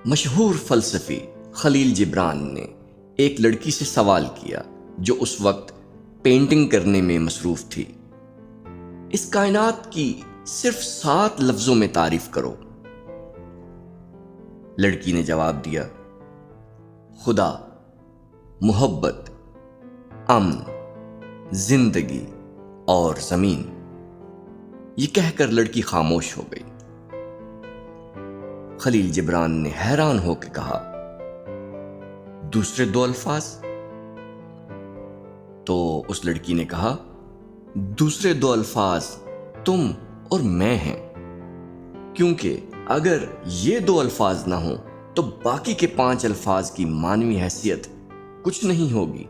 मशहूर फलसफी खलील जिब्रान ने एक लड़की से सवाल किया जो उस वक्त पेंटिंग करने में मसरूफ थी। इस कायनात की सिर्फ 7 लफ्जों में तारीफ करो। लड़की ने जवाब दिया, खुदा, मोहब्बत, अमन, जिंदगी और जमीन। ये कहकर लड़की खामोश हो गई। खलील जिब्रान ने हैरान होकर कहा, दूसरे 2 अल्फाज? तो उस लड़की ने कहा, दूसरे 2 अल्फाज तुम और मैं हैं, क्योंकि अगर ये 2 अल्फाज ना हो तो बाकी के 5 अल्फाज की मानवी हैसियत कुछ नहीं होगी।